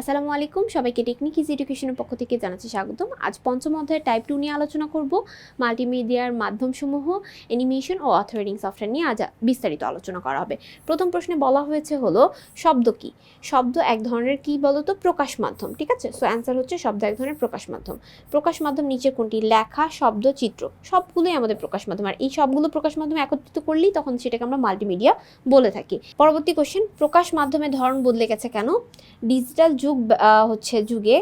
আসসালামু আলাইকুম, সবাইকে টেকনিক ইজি এডুকেশনের পক্ষ থেকে জানাচ্ছি স্বাগতম। আজ পঞ্চম অধ্যায়ের টাইপ 2 নিয়ে আলোচনা করব। মাল্টিমিডিয়ার মাধ্যমসমূহ, অ্যানিমেশন ও অথর রিডিং সফটওয়্যার নিয়ে আজ বিস্তারিত আলোচনা করা হবে। প্রথম প্রশ্নে বলা হয়েছে হলো শব্দ কি? শব্দ এক ধরনের কি বলতো? প্রকাশ মাধ্যম। ঠিক আছে, সো অ্যান্সার হচ্ছে শব্দ এক ধরনের প্রকাশ মাধ্যম। প্রকাশ মাধ্যম নিচে কোনটি? লেখা, শব্দ, চিত্র, সবগুলোই আমাদের প্রকাশ মাধ্যম। আর এই সবগুলো প্রকাশ মাধ্যম একত্রিত করলেই তখন সেটাকে আমরা মাল্টিমিডিয়া বলে থাকি। পরবর্তী কোশ্চেন, প্রকাশ মাধ্যমের ধরন বদলে গেছে কেন? ডিজিটাল যুগে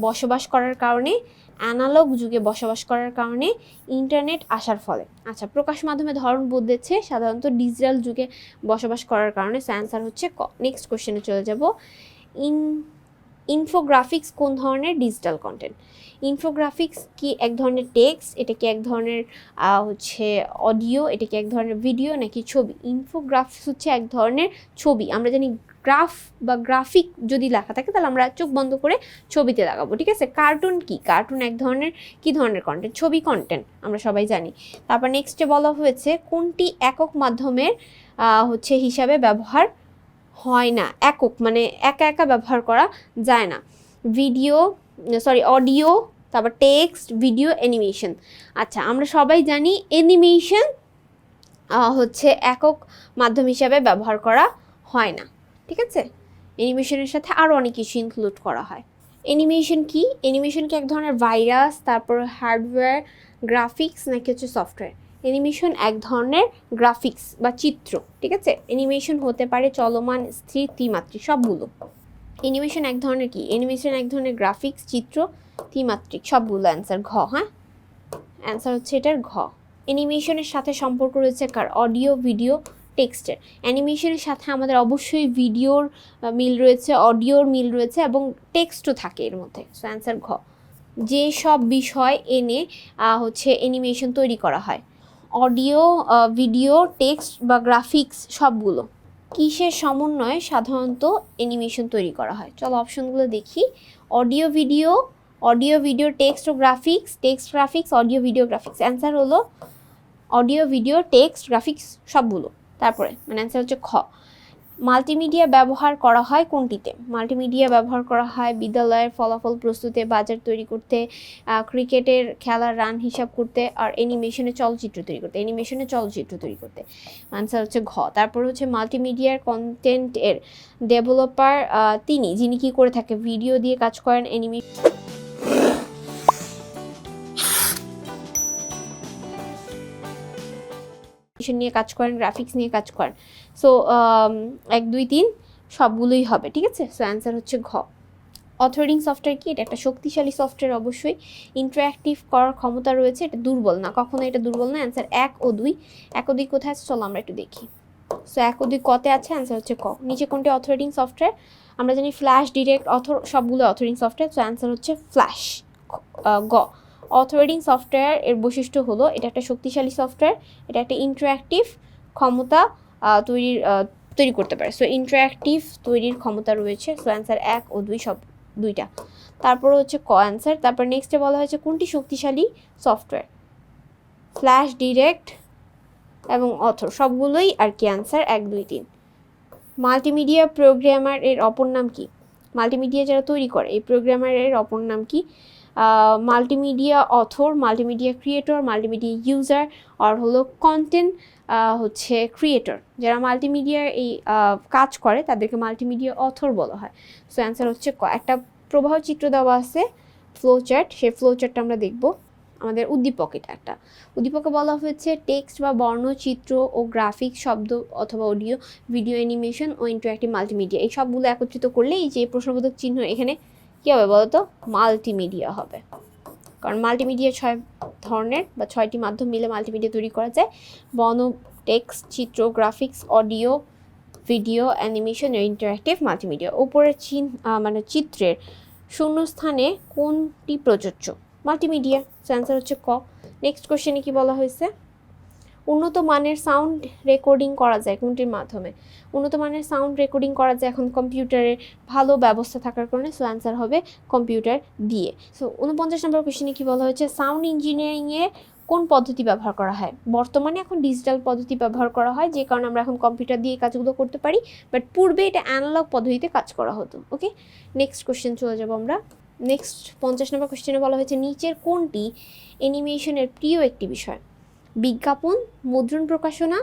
বসবাস করার কারণে, অ্যানালগ যুগে বসবাস করার কারণে, ইন্টারনেট আসার ফলে। আচ্ছা, প্রকাশ মাধ্যমের ধরন বদলেছে সাধারণত ডিজিটাল যুগে বসবাস করার কারণে। অ্যান্সার হচ্ছে ক। নেক্সট কোশ্চেনে চলে যাব। ইনফোগ্রাফিক্স কোন ধরনের ডিজিটাল কন্টেন্ট? ইনফোগ্রাফিক্স কি এক ধরনের টেক্সট, এটা কি এক ধরনের অডিও, এটা কি এক ধরনের ভিডিও নাকি ছবি? ইনফোগ্রাফিক্স হচ্ছে এক ধরনের ছবি। আমরা জানি গ্রাফ বা গ্রাফিক যদি লেখা থাকে তাহলে আমরা চোখ বন্ধ করে ছবিতে লাগাবো। ঠিক আছে। কার্টুন কি? কার্টুন এক ধরনের কি ধরনের কন্টেন্ট? ছবি কন্টেন্ট, আমরা সবাই জানি। তারপর নেক্সটে বলা হয়েছে কোনটি একক মাধ্যমের হিসাবে ব্যবহার হয় না? একক মানে একা একা ব্যবহার করা যায় না। অডিও, তারপর টেক্সট, ভিডিও, অ্যানিমেশন। আচ্ছা, আমরা সবাই জানি অ্যানিমেশন একক মাধ্যম হিসাবে ব্যবহার করা হয় না। ঠিক আছে, অ্যানিমেশনের সাথে আরও অনেক কিছু ইনক্লুড করা হয়। অ্যানিমেশন কি? অ্যানিমেশন কি এক ধরনের ভাইরাস, তারপর হার্ডওয়্যার, গ্রাফিক্স নাকি হচ্ছে সফটওয়্যার? অ্যানিমেশন এক ধরনের গ্রাফিক্স বা চিত্র। ঠিক আছে, অ্যানিমেশন হতে পারে চলমান, স্থির, ত্রিমাত্রিক, সবগুলো। অ্যানিমেশন এক ধরনের কি? অ্যানিমেশন এক ধরনের গ্রাফিক্স, চিত্র, ত্রিমাত্রিক, সবগুলো। অ্যান্সার ঘ। হ্যাঁ, অ্যান্সার হচ্ছে এটার ঘ। অ্যানিমেশনের সাথে সম্পর্ক রয়েছে কার? অডিও, ভিডিও, টেক্সটের। অ্যানিমেশনের সাথে আমাদের অবশ্যই ভিডিওর মিল রয়েছে, অডিওর মিল রয়েছে এবং টেক্সটও থাকে এর মধ্যে। সো অ্যান্সার ঘ। যে সব বিষয় এনে অ্যানিমেশন তৈরি করা হয়, অডিও, ভিডিও, টেক্সট বা গ্রাফিক্স, সবগুলো। কিসের সমন্বয়ে সাধারণত অ্যানিমেশন তৈরি করা হয়? চলো অপশনগুলো দেখি। অডিও ভিডিও, টেক্সট ও graphics, text graphics, audio video graphics. Answer হলো অডিও ভিডিও টেক্সট গ্রাফিক্স, সবগুলো। তারপরে অ্যান্সার হচ্ছে খ। মাল্টিমিডিয়া ব্যবহার করা হয় কোনটিতে? মাল্টিমিডিয়া ব্যবহার করা হয় বিদ্যালয়ের ফলাফল প্রস্তুতে, বাজার তৈরি করতে, ক্রিকেটের খেলার রান হিসাব করতে, আর অ্যানিমেশনে চলচ্চিত্র তৈরি করতে। আনসার হচ্ছে ঘ। তারপর হচ্ছে মাল্টিমিডিয়ার কন্টেন্টের ডেভেলপার যিনি কি করে থাকে? ভিডিও দিয়ে কাজ করেন, অ্যানিমেশন নিয়ে কাজ করেন, গ্রাফিক্স নিয়ে কাজ করেন। সো 1 2 3 সবগুলোই হবে। ঠিক আছে, সো অ্যান্সার হচ্ছে ঘ। অথর রিডিং সফটওয়্যার কি? এটা একটা শক্তিশালী সফটওয়্যার, অবশ্যই ইন্টারঅ্যাক্টিভ করার ক্ষমতা রয়েছে, এটা দুর্বল না, কখনো এটা দুর্বল না। অ্যান্সার 1 ও 2। 1 ও 2 কোথায় আছে চলো আমরা একটু দেখি। সো 1 ও 2 কতে আছে? অ্যান্সার হচ্ছে ক। নিচে কোনটি অথর রিডিং সফটওয়্যার? আমরা জানি ফ্ল্যাশ, ডিরেক্ট, অথর, সবগুলো author reading software. So answer হচ্ছে ফ্ল্যাশ, গ। অথর রিডিং সফটওয়্যার এর বৈশিষ্ট্য হলো এটা একটা শক্তিশালী সফটওয়্যার, এটা একটা ইন্টারঅ্যাক্টিভ ক্ষমতা তৈরি করতে পারে। সো ইন্টারঅ্যাক্টিভ তৈরির ক্ষমতা রয়েছে। সো অ্যান্সার 1 ও 2 সব দুইটা। তারপর হচ্ছে ক অ্যান্সার। তারপর নেক্সটে বলা হয়েছে কোনটি শক্তিশালী সফটওয়্যার? ফ্ল্যাশ, ডিরেক্ট এবং অথর, সবগুলোই আর কি। অ্যান্সার 1 2 3। মাল্টিমিডিয়া প্রোগ্রামার এর অপর নাম কি? মাল্টিমিডিয়া যারা তৈরি করে এই প্রোগ্রামারের অপর নাম কি? Multimedia author, multimedia creator, multimedia user, আর হলো কন্টেন্ট ক্রিয়েটর। যারা মাল্টিমিডিয়ার এই কাজ করে তাদেরকে মাল্টিমিডিয়া অথর বলা হয়। সো অ্যান্সার হচ্ছে ক। একটা প্রবাহ চিত্র দেওয়া আছে, ফ্লো চার্ট, সেই ফ্লো চার্টটা আমরা দেখব। আমাদের উদ্দীপক, এটা একটা উদ্দীপকে বলা হয়েছে টেক্সট বা বর্ণ, চিত্র ও গ্রাফিক, শব্দ অথবা অডিও, ভিডিও, অ্যানিমেশন ও ইন্টারঅ্যাক্টিভ মাল্টিমিডিয়া, এই সবগুলো একত্রিত করলে এই যে প্রশ্নবোধক চিহ্ন এখানে কী হবে বলতো? মাল্টিমিডিয়া হবে। কারণ মাল্টিমিডিয়া 6 ধরনের বা 6টি মাধ্যম মিলে মাল্টিমিডিয়া তৈরি করা যায়। বর্ণ, টেক্সট, চিত্র, গ্রাফিক্স, অডিও, ভিডিও, অ্যানিমেশন ও ইন্টারঅ্যাক্টিভ মাল্টিমিডিয়া। উপরের চিত্রের শূন্যস্থানে কোনটি প্রযোজ্য? মাল্টিমিডিয়া। অ্যান্সার হচ্ছে ক। নেক্সট কোশ্চেনে কি বলা হয়েছে? উন্নত মানের সাউন্ড রেকর্ডিং করা যায় কোনটির মাধ্যমে? উন্নত মানের সাউন্ড রেকর্ডিং করা যায় এখন কম্পিউটারের ভালো ব্যবস্থা থাকার কারণে। সো অ্যান্সার হবে কম্পিউটার দিয়ে। সো 49 নম্বর কোশ্চেনে কি বলা হয়েছে? সাউন্ড ইঞ্জিনিয়ারিংয়ে কোন পদ্ধতি ব্যবহার করা হয়? বর্তমানে এখন ডিজিটাল পদ্ধতি ব্যবহার করা হয়, যে কারণে আমরা এখন কম্পিউটার দিয়ে কাজগুলো করতে পারি, বাট পূর্বে এটা অ্যানালগ পদ্ধতিতে কাজ করা হতো। ওকে, নেক্সট কোশ্চেন চলে যাবো আমরা। নেক্সট 50 নম্বর কোশ্চেনে বলা হয়েছে নিচের কোনটি অ্যানিমেশনের প্রিয় একটি বিষয়? বিজ্ঞাপন, মুদ্রণ প্রকাশনা,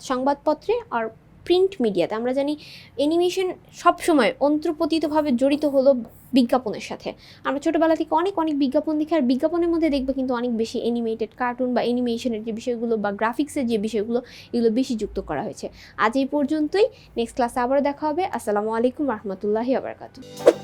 সংবাদপত্রে আর প্রিন্ট মিডিয়াতে। আমরা জানি অ্যানিমেশন সবসময় অন্তর্পতিতভাবে জড়িত হলো বিজ্ঞাপনের সাথে। আমরা ছোটোবেলা থেকে অনেক বিজ্ঞাপন দেখি, আর বিজ্ঞাপনের মধ্যে দেখবো কিন্তু অনেক বেশি অ্যানিমেটেড কার্টুন বা অ্যানিমেশনের যে বিষয়গুলো বা গ্রাফিক্সের যে বিষয়গুলো, এগুলো বেশি যুক্ত করা হয়েছে। আজ এই পর্যন্তই, নেক্সট ক্লাসে আবারও দেখা হবে। আসসালামু আলাইকুম রহমতুল্লাহি ওয়া বারাকাতুহু।